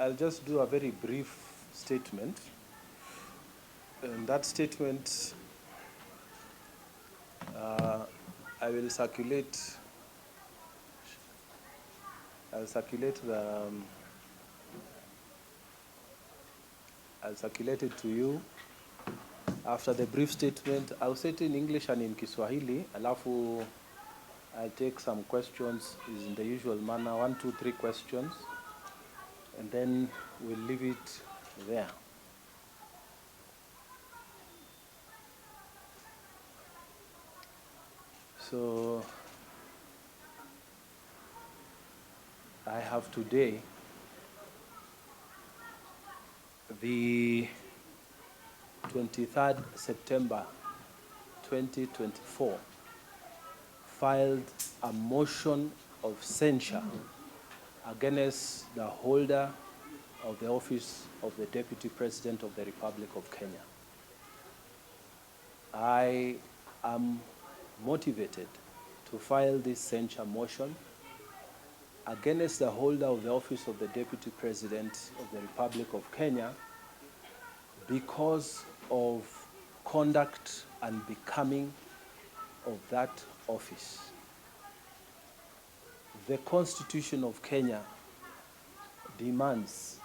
I'll just do a very brief statement. And that statement, I will circulate. I'll circulate it to you. After the brief statement, I'll say it in English and in Kiswahili. Alafu, I'll take some questions in the usual manner, 1, 2, 3 questions, and then we'll leave it there. So, I have today the 23rd September 2024 filed a motion of censure against the holder of the office of the Deputy President of the Republic of Kenya. I am motivated to file this censure motion against the holder of the office of the Deputy President of the Republic of Kenya because of conduct and becoming of that office. The Constitution of Kenya demands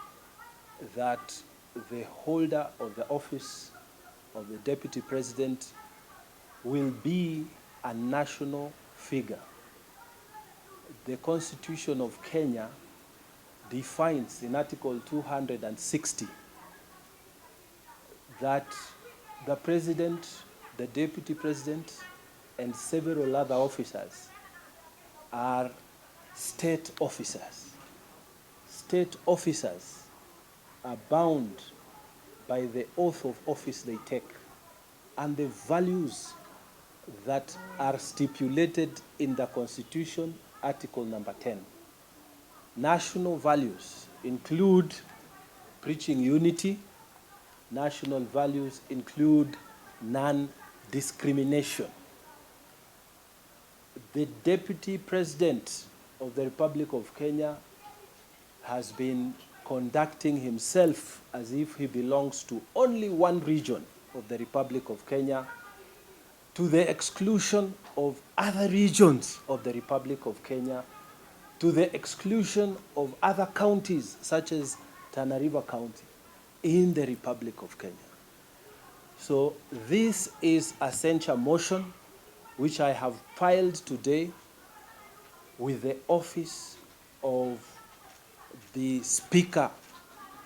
that the holder of the office of the Deputy President will be a national figure. The Constitution of Kenya defines in Article 260 that the President, the Deputy President, and several other officers are state officers. State officers are bound by the oath of office they take and the values that are stipulated in the Constitution, Article number 10. National values include preaching unity. National values include non-discrimination. The Deputy President of the Republic of Kenya has been conducting himself as if he belongs to only one region of the Republic of Kenya, to the exclusion of other regions of the Republic of Kenya, to the exclusion of other counties such as Tana River County in the Republic of Kenya. So this is a censure motion which I have filed today with the office of the Speaker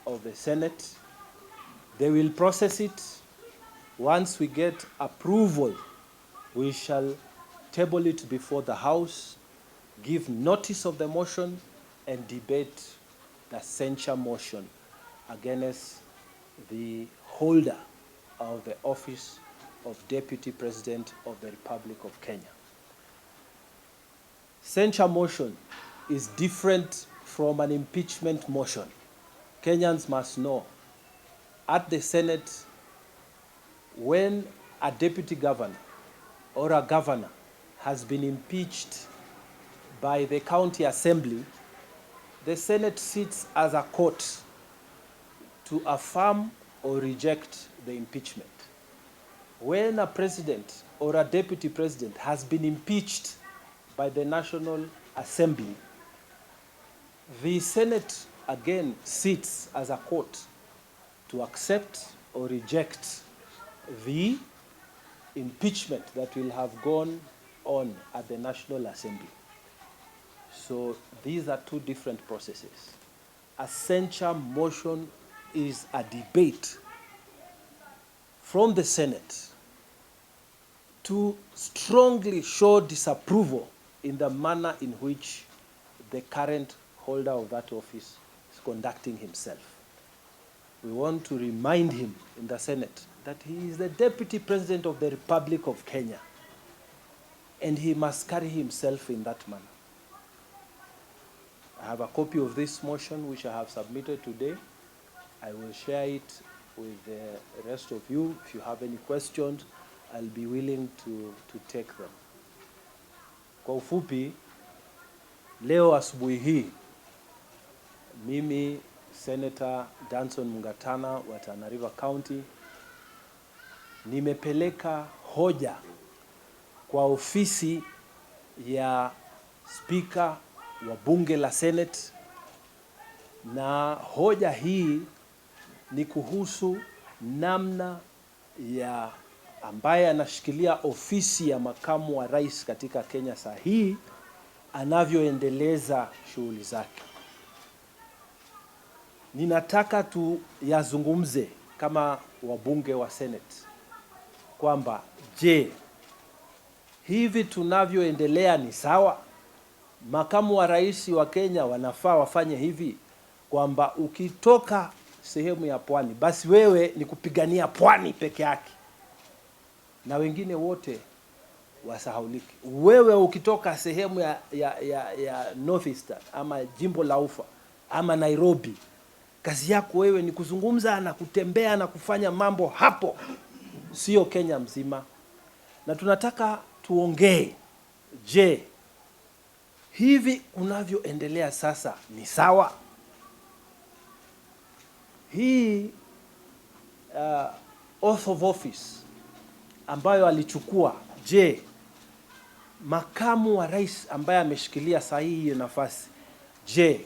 of the Senate. They will process it. Once we get approval, we shall table it before the House, give notice of the motion, and debate the censure motion against the holder of the office of Deputy President of the Republic of Kenya. Censure motion is different from an impeachment motion. Kenyans must know, at the Senate, when a deputy governor or a governor has been impeached by the county assembly, the Senate sits as a court to affirm or reject the impeachment. When a president or a deputy president has been impeached by the National Assembly, the Senate again sits as a court to accept or reject the impeachment that will have gone on at the National Assembly. So these are two different processes. A censure motion is a debate from the Senate to strongly show disapproval in the manner in which the current holder of that office is conducting himself. We want to remind him in the Senate that he is the Deputy President of the Republic of Kenya, and he must carry himself in that manner. I have a copy of this motion which I have submitted today. I will share it with the rest of you. If you have any questions, I'll be willing to take them. Kwa ufupi, leo asubuhi hii, mimi Senator Mungatana wa Tana River County, nimepeleka hoja kwa ofisi ya Speaker wa bunge la Senate, na hoja hii ni kuhusu namna ya ambaye anashikilia ofisi ya makamu wa rais katika Kenya saa hii anavyoendeleza shughuli zake. Ninataka tuyazungumze kama wabunge wa Senate kwamba je, hivi tunavyoendelea ni sawa? Makamu wa rais wa Kenya wanafaa wafanye hivi kwamba ukitoka sehemu ya pwani basi wewe ni kupigania pwani peke yake na wengine wote wasahaulike. Wewe ukitoka sehemu ya Northeastern ama jimbo la Ufa ama Nairobi, kazi yako wewe ni kuzungumza na kutembea na kufanya mambo hapo, sio Kenya mzima. Na tunataka tuongee, je, hivi unavyoendelea sasa ni sawa? Hii oath of office ambayo alichukua, je, makamu wa rais ambaye ameshikilia sahihi hiyo nafasi, je,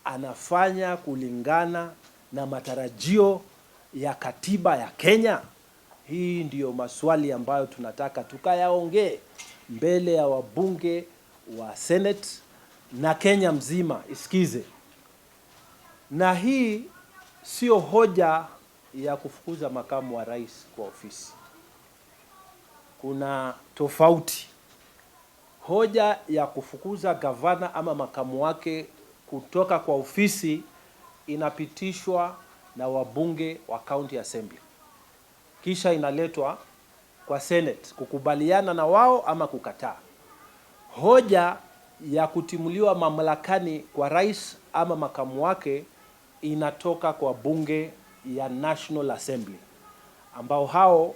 anafanya kulingana na matarajio ya katiba ya Kenya? Hii ndiyo maswali ambayo tunataka tukayaongee mbele ya wabunge wa Senate na Kenya mzima isikize. Na hii sio hoja ya kufukuza makamu wa rais kwa ofisi. Kuna tofauti. Hoja ya kufukuza gavana ama makamu wake kutoka kwa ofisi inapitishwa na wabunge wa County Assembly, kisha inaletwa kwa Senate kukubaliana na wao ama kukataa. Hoja ya kutimuliwa mamlakani kwa rais ama makamu wake inatoka kwa bunge ya National Assembly, ambao hao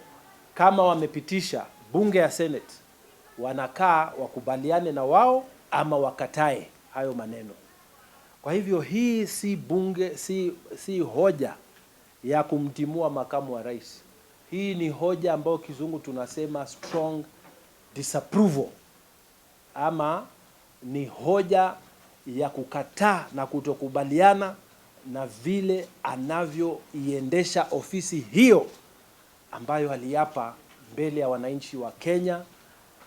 kama wamepitisha bunge ya Senate wanakaa wakubaliane na wao ama wakatae hayo maneno. Kwa hivyo hii si hoja ya kumtimua makamu wa rais. Hii ni hoja ambayo kizungu tunasema strong disapproval, ama ni hoja ya kukataa na kutokubaliana na vile anavyoiendesha ofisi hiyo ambayo aliapa mbele ya wananchi wa Kenya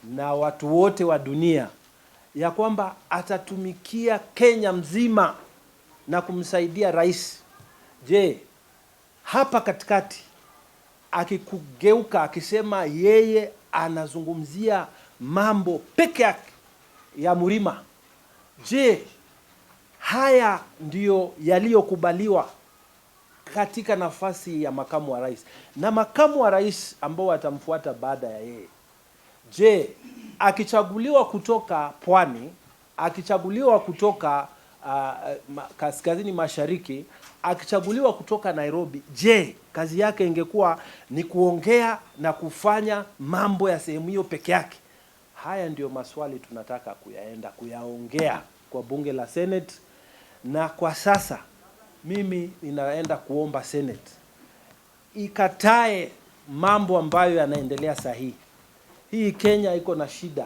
na watu wote wa dunia ya kwamba atatumikia Kenya mzima na kumsaidia rais. Je, hapa katikati akikugeuka akisema yeye anazungumzia mambo peke yake ya Murima, je, haya ndiyo yaliyokubaliwa katika nafasi ya makamu wa rais na makamu wa rais ambao watamfuata baada ya yeye? Je, akichaguliwa kutoka pwani, akichaguliwa kutoka kaskazini mashariki, akichaguliwa kutoka Nairobi, je, kazi yake ingekuwa ni kuongea na kufanya mambo ya sehemu hiyo peke yake? Haya ndio maswali tunataka kuyaongea kwa bunge la Senate. Na kwa sasa mimi ninaenda kuomba Senate ikatae mambo ambayo yanaendelea sahihi. Hii Kenya iko na shida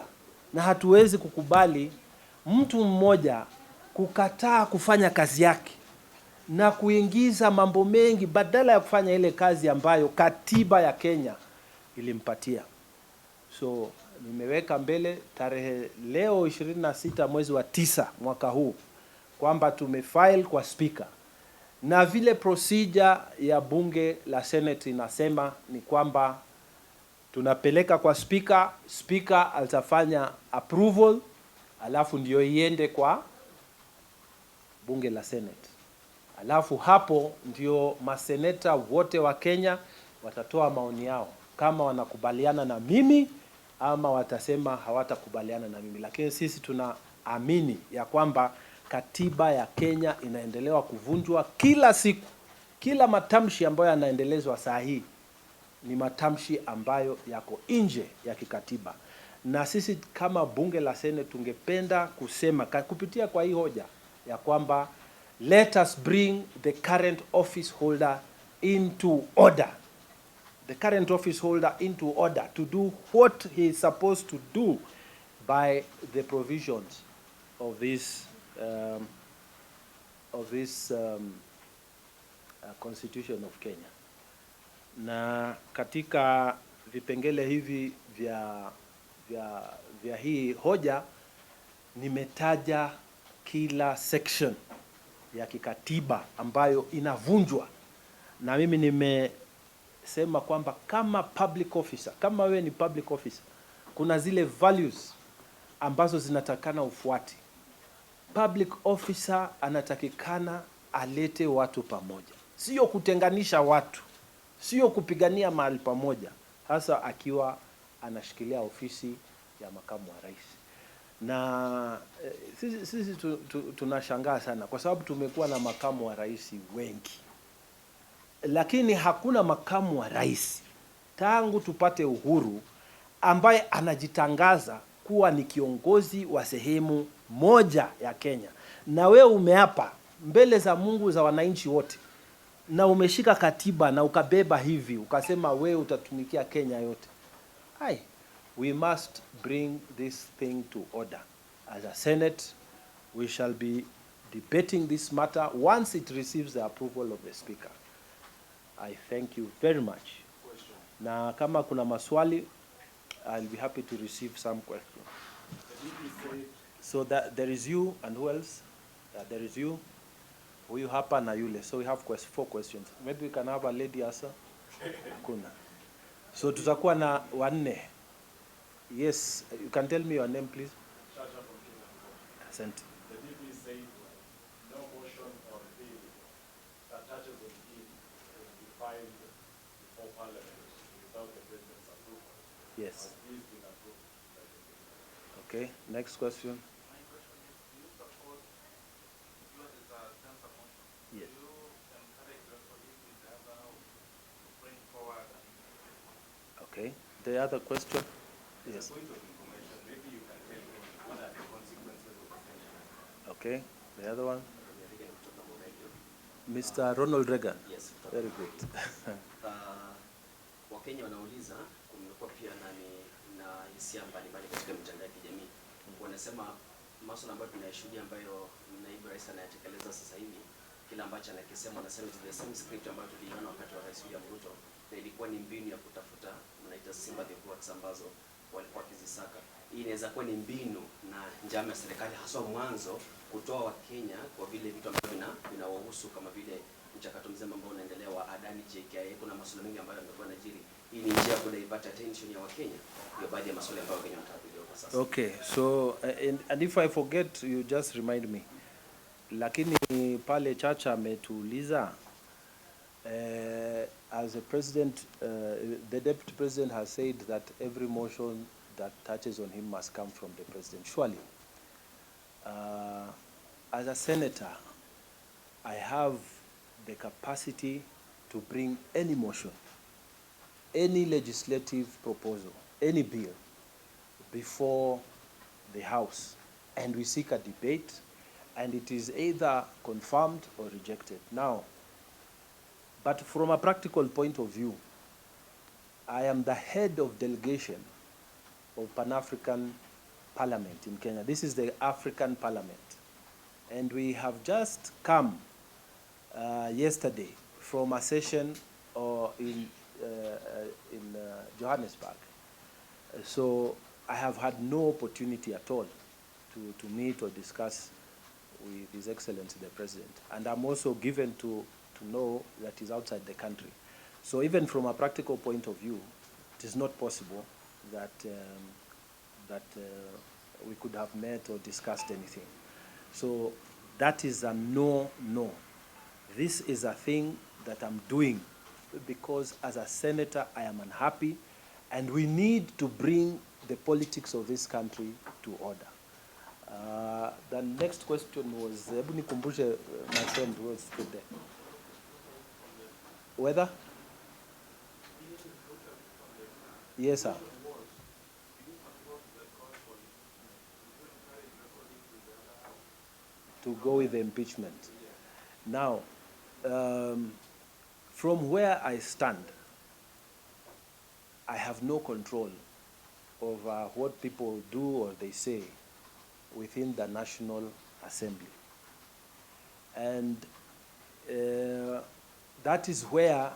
na hatuwezi kukubali mtu mmoja kukataa kufanya kazi yake na kuingiza mambo mengi badala ya kufanya ile kazi ambayo katiba ya Kenya ilimpatia. So nimeweka mbele tarehe leo 26 mwezi wa 9 mwaka huu kwamba tumefile kwa speaker, na vile procedure ya bunge la Senate inasema ni kwamba tunapeleka kwa speaker, speaker atafanya approval, alafu ndio iende kwa bunge la Senate. Alafu hapo ndio maseneta wote wa Kenya watatoa maoni yao kama wanakubaliana na mimi ama watasema hawatakubaliana na mimi. Lakini sisi tunaamini ya kwamba katiba ya Kenya inaendelewa kuvunjwa kila siku. Kila matamshi ambayo yanaendelezwa saa hii ni matamshi ambayo yako nje ya kikatiba. Na sisi kama bunge la Senate tungependa kusema kupitia kwa hii hoja ya kwamba let us bring the current office holder into order. The current office holder into order to do what he is supposed to do by the provisions of this Constitution of Kenya. Na katika vipengele hivi vya hii hoja nimetaja kila section ya kikatiba ambayo inavunjwa, na mimi nimesema kwamba kama public officer, kama wewe ni public officer, kuna zile values ambazo zinatakana ufuati. Public officer anatakikana alete watu pamoja, sio kutenganisha watu, sio kupigania mahali pamoja, hasa akiwa anashikilia ofisi ya makamu wa rais. Na sisi tunashangaa sana kwa sababu tumekuwa na makamu wa rais wengi, lakini hakuna makamu wa rais tangu tupate uhuru ambaye anajitangaza kuwa ni kiongozi wa sehemu moja ya Kenya. Na wewe umeapa mbele za Mungu za wananchi wote, na umeshika katiba na ukabeba hivi ukasema wewe utatumikia Kenya yote. We must bring this thing to order. As a Senate, we shall be debating this matter once it receives the approval of the Speaker. I thank you very much. Na kama kuna maswali, I'll be happy to receive some questions. So that there is you, and who else? There is you, Huyu hapa na yule. So we have 4 questions. Maybe we can have a lady answer. Kuna. So tutakuwa na 4. Yes, you can tell me your name, please. Asante. The DP said no motion or bill that touches on him will be filed before Parliament without the President's approval. Yes. Has this been approved by the President? Okay, next question. My question is, do you support yours is a cancer motion? Yes. Do you encourage your colleagues in the other house to bring forward an immediate motion? Okay, the other question? Yes. As a point of information, maybe you can tell me what are the consequences of abstention? Okay, the other one? Mr. Ronald Reagan. Yes. Very good. Wakenya wanauliza, kumekuwa pia na hisia mbalimbali katika mitandao ya kijamii. Wanasema masuala ambayo tunayashuhudia ambayo naibu rais anayatekeleza sasa hivi, kila ambacho anakisema anasema it's the same script ambayo tuliona wakati wa Rais William Ruto, na ilikuwa ni mbinu ya kutafuta mnaita sympathy votes ambazo walikuwa wakizisaka. Hii inaweza kuwa ni mbinu na njama ya serikali haswa mwanzo kutoa Wakenya kwa vile vitu ambavyo vinawahusu kama vile mchakato mzima ambao unaendelea wa Adani JKIA. Kuna masuala mengi ambayo yamekuwa yanajiri. Hii ni njia ya kudivert attention ya Wakenya. Ndio baadhi ya masuala ambayo Wakenya wanataka kwa sasa. Okay, so and if I forget, you just remind me. Lakini pale Chacha ametuuliza as a president, the deputy president has said that every motion that touches on him must come from the president. Surely, as a senator, I have the capacity to bring any motion, any legislative proposal, any bill before the House, and we seek a debate, and it is either confirmed or rejected. Now, but from a practical point of view, I am the head of delegation of Pan-African Parliament in Kenya. This is the African Parliament. And we have just come yesterday from a session in Johannesburg. So I have had no opportunity at all to meet or discuss with His Excellency the President. And I'm also given to know that he's outside the country. So even from a practical point of view, it is not possible that we could have met or discussed anything. So that is a no. This is a thing that I'm doing because as a senator I am unhappy, and we need to bring the politics of this country to order. The next question was, hebu nikumbushe my friend who was still there. Whether? Yes, sir. To go with the impeachment. Now, from where I stand, I have no control over what people do or they say within the National Assembly. And that is where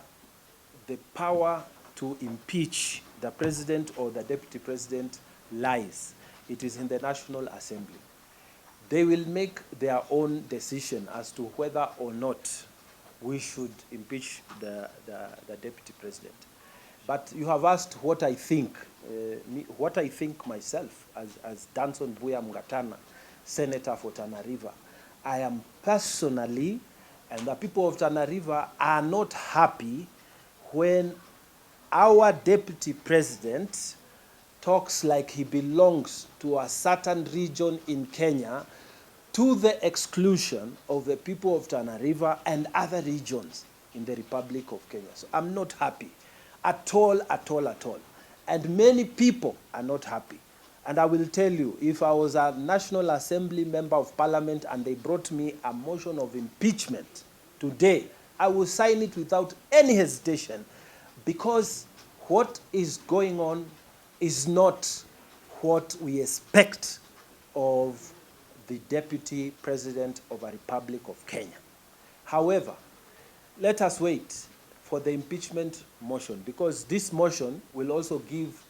the power to impeach the president or the deputy president lies. It is in the National Assembly. They will make their own decision as to whether or not we should impeach the deputy president. But you have asked what I think, what I think myself as Danson Buya Mungatana, Senator for Tana River. I am personally, and the people of Tana River are not happy when our deputy president talks like he belongs to a certain region in Kenya to the exclusion of the people of Tana River and other regions in the Republic of Kenya. So I'm not happy at all, at all, at all. And many people are not happy. And I will tell you, if I was a National Assembly member of Parliament and they brought me a motion of impeachment today, I will sign it without any hesitation, because what is going on is not what we expect of the Deputy President of a Republic of Kenya. However, let us wait for the impeachment motion, because this motion will also give,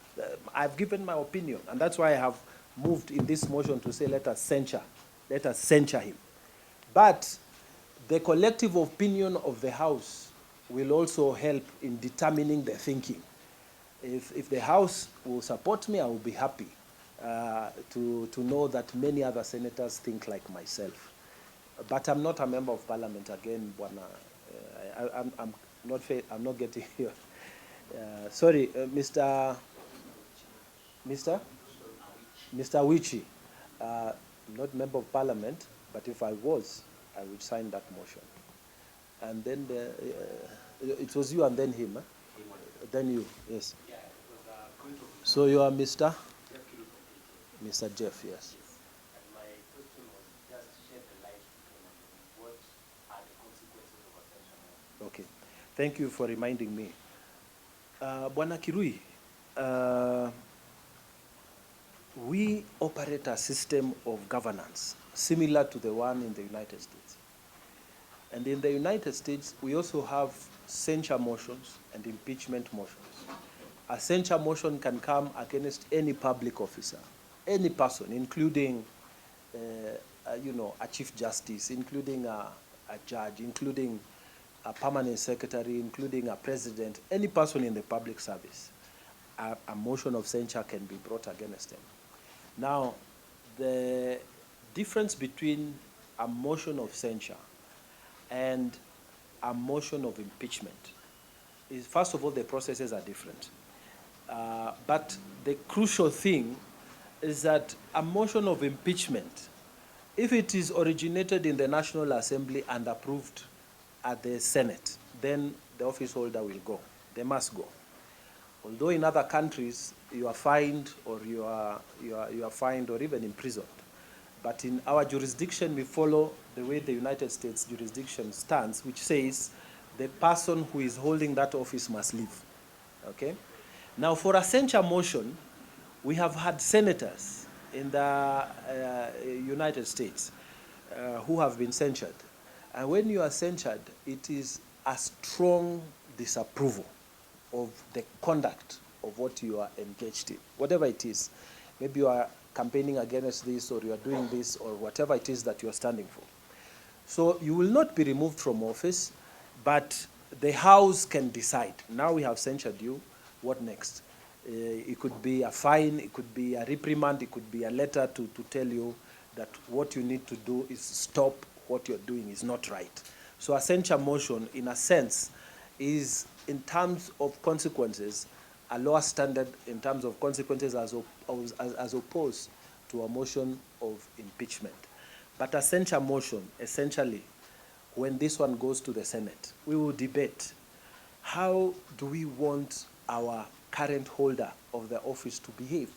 I've given my opinion, and that's why I have moved in this motion to say let us censure him. But the collective opinion of the House will also help in determining the thinking. If the House will support me, I will be happy to know that many other senators think like myself. But I'm not a member of Parliament again, Bwana. I'm not getting here. Sorry, Mr. Wichi. I'm not member of Parliament, but if I was, I would sign that motion. And then it was you and then him, eh? Then you, yes. So you are Mr. Jeff, yes. And my question was just shed the light on what are the consequences of a censure. Okay, thank you for reminding me. Bwana Kirui, we operate a system of governance similar to the one in the United States. And in the United States, we also have censure motions and impeachment motions. A censure motion can come against any public officer, any person, including a chief justice, including a judge, including a permanent secretary, including a president, any person in the public service. A motion of censure can be brought against them. Now, the difference between a motion of censure and a motion of impeachment is, first of all, the processes are different. But the crucial thing is that a motion of impeachment, if it is originated in the National Assembly and approved at the Senate, then the office holder will go. They must go. Although in other countries you are fined or you are fined or even imprisoned. But in our jurisdiction, we follow the way the United States jurisdiction stands, which says the person who is holding that office must leave. Okay? Now, for a censure motion, we have had senators in the United States who have been censured. And when you are censured, it is a strong disapproval of the conduct of what you are engaged in, whatever it is. Maybe you are campaigning against this, or you are doing this, or whatever it is that you are standing for. So you will not be removed from office, but the House can decide. Now we have censured you, what next? It could be a fine, it could be a reprimand, it could be a letter to tell you that what you need to do is stop what you're doing is not right. So a censure motion, in a sense, is, in terms of consequences, a lower standard in terms of consequences as opposed to a motion of impeachment. But a censure motion, essentially, when this one goes to the Senate, we will debate how do we want our current holder of the office to behave?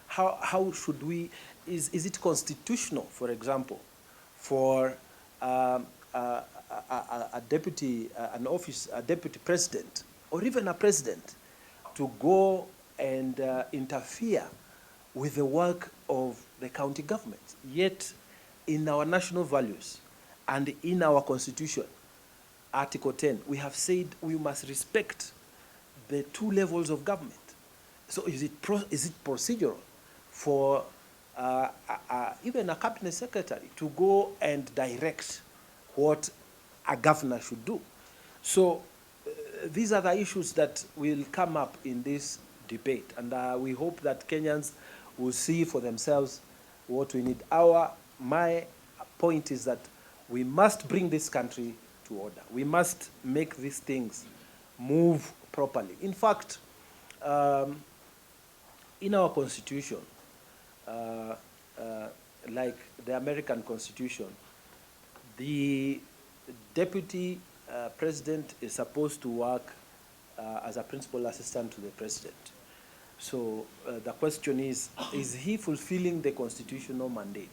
How should we, is it constitutional, for example, for a a deputy president, or even a president, to go and interfere with the work of the county government. Yet, in our national values and in our constitution, Article 10, we have said we must respect the two levels of government. So is it procedural for even a cabinet secretary to go and direct what a governor should do? So these are the issues that will come up in this debate, and we hope that Kenyans will see for themselves what we need. My point is that we must bring this country to order. We must make these things move properly. In fact, in our constitution, like the American Constitution, the deputy president is supposed to work as a principal assistant to the president. So the question is he fulfilling the constitutional mandate?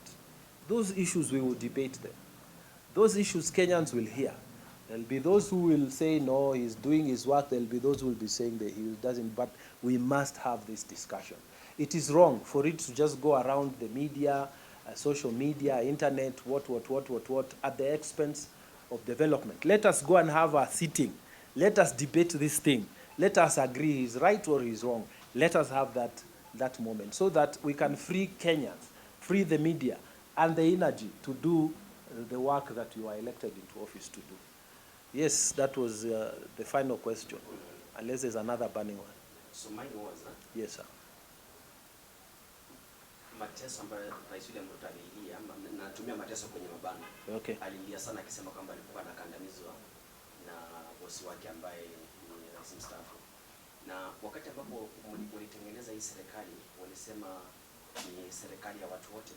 Those issues, we will debate them. Those issues Kenyans will hear. There'll be those who will say, no, he's doing his work. There'll be those who will be saying that he doesn't. But we must have this discussion. It is wrong for it to just go around the media, social media, internet, what, at the expense of development. Let us go and have a sitting. Let us debate this thing. Let us agree he's right or he's wrong. Let us have that moment so that we can free Kenyans, free the media, and the energy to do the work that you are elected into office to do. Yes, that was the final question, unless there's another burning one. So mine was, yes, sir. Mateso ambayo Rais William Ruto alilia, natumia mateso kwenye mabano. Okay. Alilia sana akisema kwamba alikuwa anakandamizwa na bosi wake ambaye ni rais mstaafu. Na wakati ambapo walitengeneza hii serikali, walisema ni serikali ya watu wote.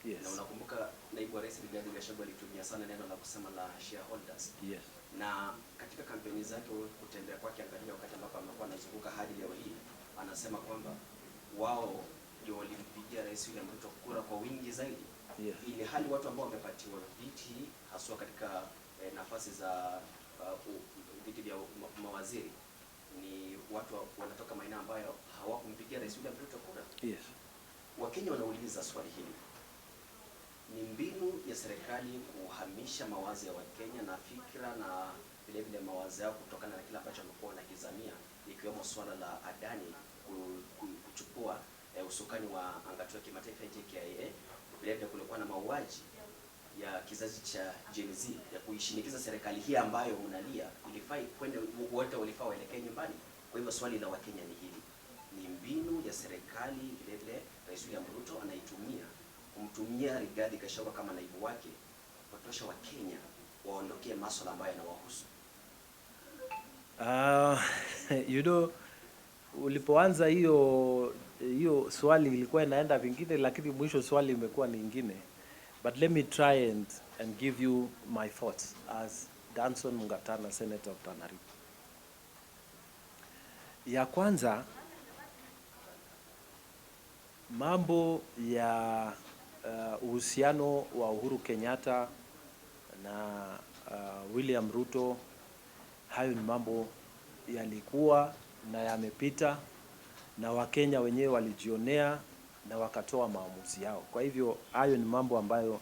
Yes. Na unakumbuka naibu wa rais Rigathi Gachagua alitumia sana neno la kusema la shareholders. Yes. Na katika kampeni zake kutembea kwake, angalia wakati ambapo amekuwa anazunguka hadi leo hii, anasema kwamba wao ndio walimpigia Rais William Ruto kura kwa wingi zaidi. Yes. Ili hali watu ambao wamepatiwa viti haswa katika nafasi za viti vya mawaziri ni watu wanatoka maeneo ambayo hawakumpigia Rais William Ruto kura. Yes. Wakenya wanauliza swali hili. Ni mbinu ya serikali kuhamisha mawazo ya Wakenya na fikra na vile vile mawazo yao kutokana na kile ambacho wamekuwa wanakizamia, ikiwemo swala la Adani kuchukua usukani wa angatu ya kimataifa JKIA. Vile vile kulikuwa na mauaji ya kizazi cha Gen Z ya kuishinikiza serikali hii ambayo unalia ilifai kwenda, wote walifaa waelekee nyumbani. Kwa hivyo swali la Wakenya ni hili. Ni mbinu ya serikali vile vile Rais William Ruto anaitumia kumtumia Rigathi Gachagua kama naibu wake kupotosha Wakenya waondokee masuala ambayo yanawahusu. You know, ulipoanza hiyo swali ilikuwa inaenda vingine, lakini mwisho swali imekuwa ni nyingine. But let me try and give you my thoughts as Danson Mungatana, Senator of Tana River. Ya kwanza, mambo ya uhusiano wa Uhuru Kenyatta na William Ruto, hayo ni mambo yalikuwa na yamepita, na Wakenya wenyewe walijionea na wakatoa maamuzi yao. Kwa hivyo hayo ni mambo ambayo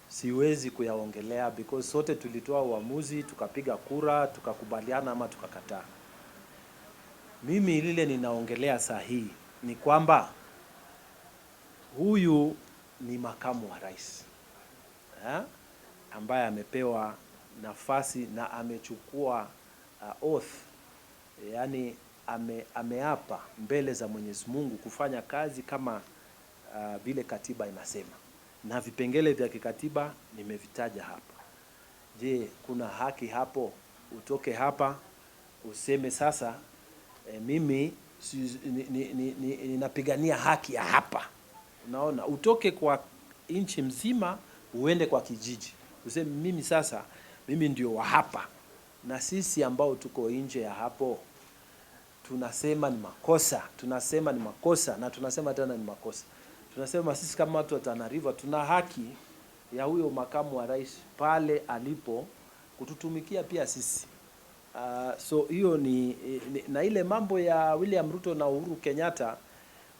siwezi kuyaongelea, because sote tulitoa uamuzi, tukapiga kura, tukakubaliana ama tukakataa. Mimi lile ninaongelea sahihi ni kwamba huyu ni makamu wa rais ambaye amepewa nafasi na amechukua oath, yani ameapa mbele za Mwenyezi Mungu kufanya kazi kama vile katiba inasema, na vipengele vya kikatiba nimevitaja hapa. Je, kuna haki hapo utoke hapa useme sasa mimi ninapigania haki ya hapa? Unaona, utoke kwa nchi mzima uende kwa kijiji useme mimi sasa mimi ndio wa hapa, na sisi ambao tuko nje ya hapo tunasema ni makosa, na tunasema tena ni makosa. Tunasema sisi kama watu wa Tana River tuna haki ya huyo makamu wa rais pale alipo kututumikia pia sisi. So hiyo ni na ile mambo ya William Ruto na Uhuru Kenyatta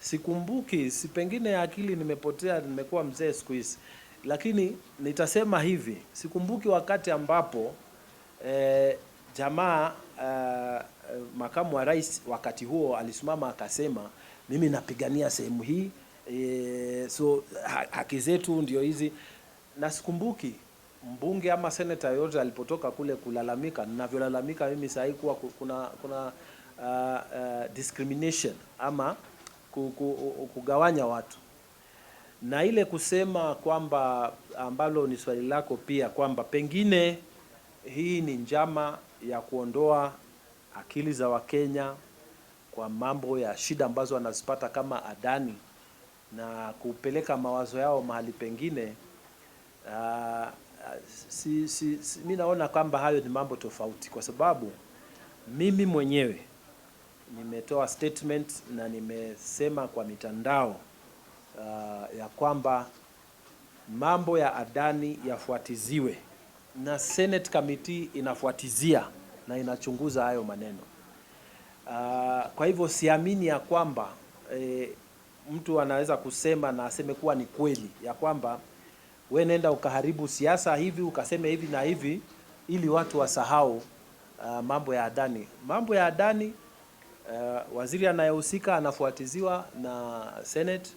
sikumbuki, si pengine akili nimepotea, nimekuwa mzee siku hizi, lakini nitasema hivi, sikumbuki wakati ambapo jamaa makamu wa rais wakati huo alisimama akasema mimi napigania sehemu hii, so haki zetu ndio hizi. Na sikumbuki mbunge ama senator yote alipotoka kule kulalamika ninavyolalamika mimi sasa kuwa kuna discrimination ama kugawanya watu. Na ile kusema kwamba ambalo ni swali lako pia kwamba pengine hii ni njama ya kuondoa akili za Wakenya kwa mambo ya shida ambazo wanazipata kama Adani na kupeleka mawazo yao mahali pengine, mimi naona kwamba hayo ni mambo tofauti, kwa sababu mimi mwenyewe nimetoa statement na nimesema kwa mitandao ya kwamba mambo ya Adani yafuatiziwe na Senate Committee inafuatizia na inachunguza hayo maneno. Kwa hivyo siamini ya kwamba mtu anaweza kusema na aseme kuwa ni kweli ya kwamba we nenda ukaharibu siasa hivi ukaseme hivi na hivi ili watu wasahau mambo ya Adani. Mambo ya Adani waziri anayehusika anafuatiziwa na Senate.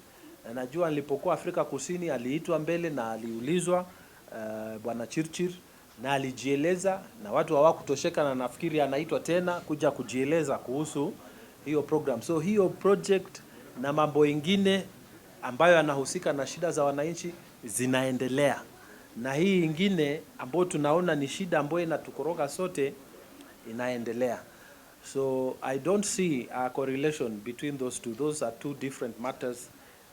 Na najua nilipokuwa Afrika Kusini aliitwa mbele na aliulizwa bwana Chirchir na alijieleza, na watu hawakutosheka, na nafikiri anaitwa tena kuja kujieleza kuhusu hiyo program. So hiyo project na mambo ingine ambayo yanahusika na shida za wananchi zinaendelea, na hii ingine ambayo tunaona ni shida ambayo inatukoroga sote inaendelea. So I don't see a correlation between those two. Those are two different matters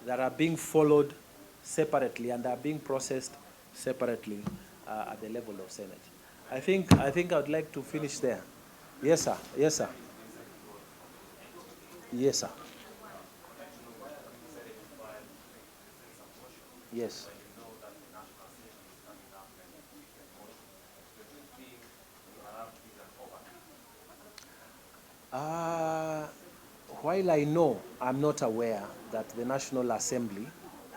that are being followed separately and are being processed separately at the level of Senate. I think I would like to finish there. Yes, sir. Yes, sir. Yes, sir. Yes. While I know, I'm not aware that the National Assembly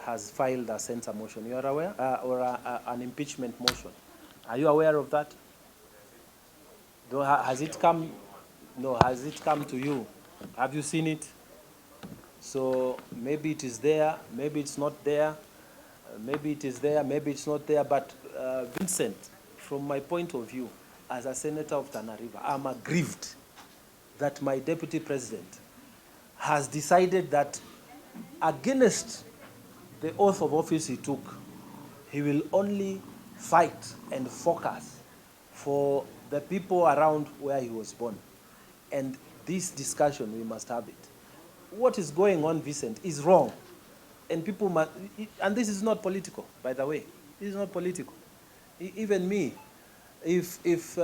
has filed a censure motion. You are aware? Or an impeachment motion. Are you aware of that? Has it come? No, has it come to you? Have you seen it? So maybe it is there, maybe it's not there, maybe it is there, maybe it's not there. But Vincent, from my point of view, as a senator of Tana River, I'm aggrieved that my deputy president has decided that against the oath of office he took, he will only fight and focus for the people around where he was born. And this discussion, we must have it. What is going on, Vincent, is wrong. And people must, and this is not political, by the way. This is not political. Even me, if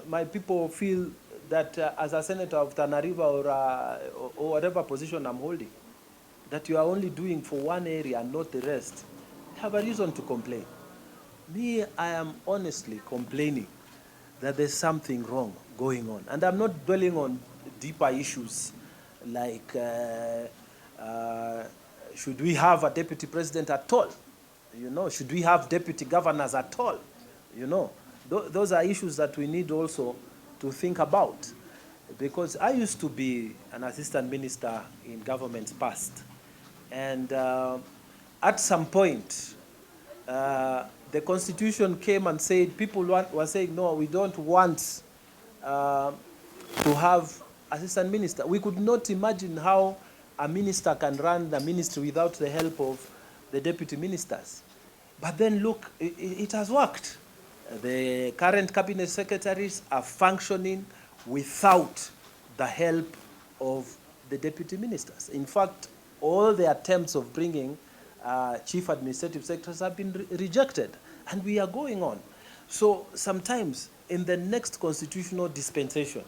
my people feel that as a senator of Tana River or whatever position I'm holding, that you are only doing for one area and not the rest, have a reason to complain. Me, I am honestly complaining that there's something wrong going on. And I'm not dwelling on deeper issues like should we have a deputy president at all? You know, should we have deputy governors at all? You know, those are issues that we need also to think about. Because I used to be an assistant minister in governments past. And at some point, the constitution came and said, people were saying, no, we don't want to have assistant minister. We could not imagine how a minister can run the ministry without the help of the deputy ministers. But then look, it has worked. The current cabinet secretaries are functioning without the help of the deputy ministers. In fact, all the attempts of bringing chief administrative secretaries have been rejected, and we are going on. So sometimes in the next constitutional dispensation,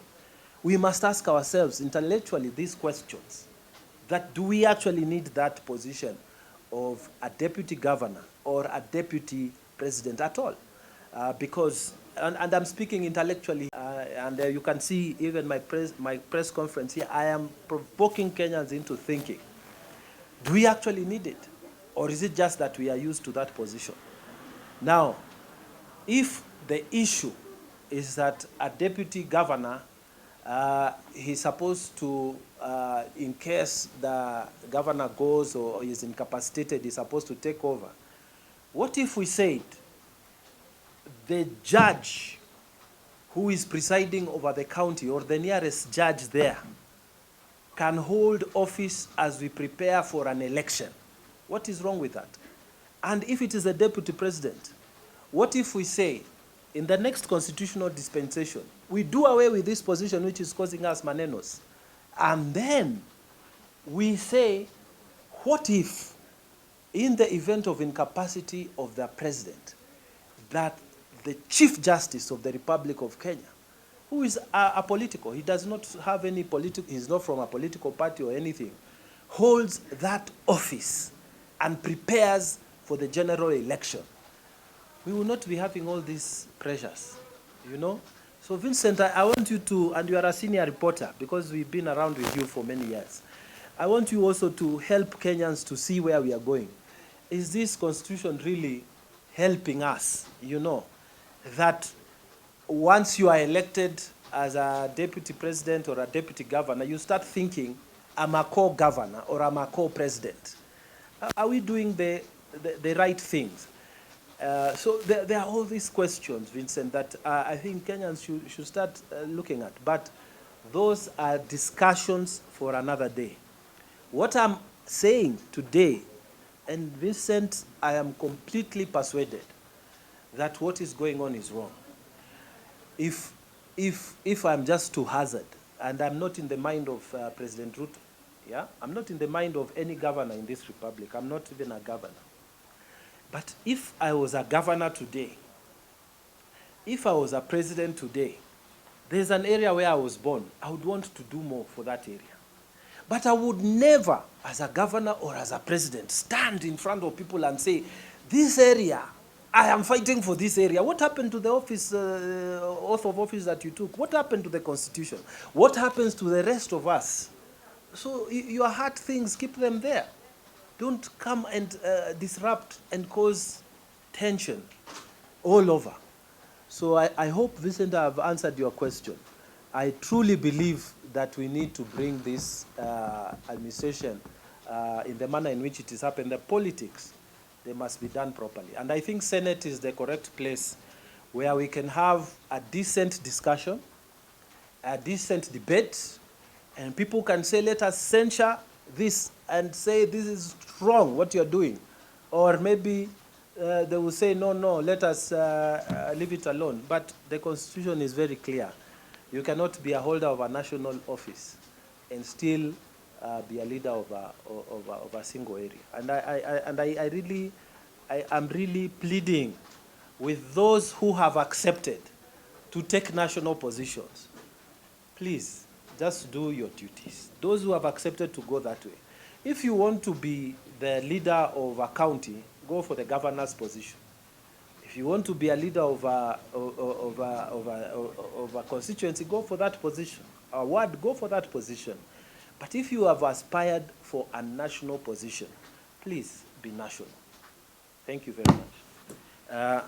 we must ask ourselves intellectually these questions, that do we actually need that position of a deputy governor or a deputy president at all? Because and I'm speaking intellectually, and you can see even my press conference here, I am provoking Kenyans into thinking, do we actually need it? Or is it just that we are used to that position? Now, if the issue is that a deputy governor, he's supposed to, in case the governor goes or is incapacitated, he's supposed to take over. What if we said the judge who is presiding over the county or the nearest judge there can hold office as we prepare for an election? What is wrong with that? And if it is a deputy president, what if we say, in the next constitutional dispensation, we do away with this position which is causing us manenos, and then we say, what if, in the event of incapacity of the president, that the Chief Justice of the Republic of Kenya, who is apolitical, he does not have any political, he's not from a political party or anything, holds that office and prepares for the general election, we will not be having all these pressures, you know? So Vincent, I want you to, and you are a senior reporter because we've been around with you for many years, I want you also to help Kenyans to see where we are going. Is this constitution really helping us, you know, that once you are elected as a deputy president or a deputy governor, you start thinking, I'm a co-governor or I'm a co-president. Are we doing the right things? So there are all these questions, Vincent, that I think Kenyans should start looking at. But those are discussions for another day. What I'm saying today, and Vincent, I am completely persuaded that what is going on is wrong. If I'm just to hazard, and I'm not in the mind of President Ruto, yeah? I'm not in the mind of any governor in this republic. I'm not even a governor. But if I was a governor today, if I was a president today, there's an area where I was born, I would want to do more for that area. But I would never, as a governor or as a president, stand in front of people and say, this area, I am fighting for this area. What happened to the office, oath of office that you took? What happened to the Constitution? What happens to the rest of us? So your hard things, keep them there. Don't come and disrupt and cause tension all over. So I hope, Vincent, I've answered your question. I truly believe that we need to bring this administration in the manner in which it is happening. The politics, they must be done properly. And I think Senate is the correct place where we can have a decent discussion, a decent debate, and people can say, let us censure this and say this is wrong, what you're doing. Or maybe they will say, no, let us leave it alone. But the Constitution is very clear. You cannot be a holder of a national office and still be a leader of a single area. And I'm really pleading with those who have accepted to take national positions. Please, just do your duties. Those who have accepted to go that way. If you want to be the leader of a county, go for the governor's position. If you want to be a leader of a constituency, go for that position. A ward, go for that position. But if you have aspired for a national position, please be national. Thank you very much.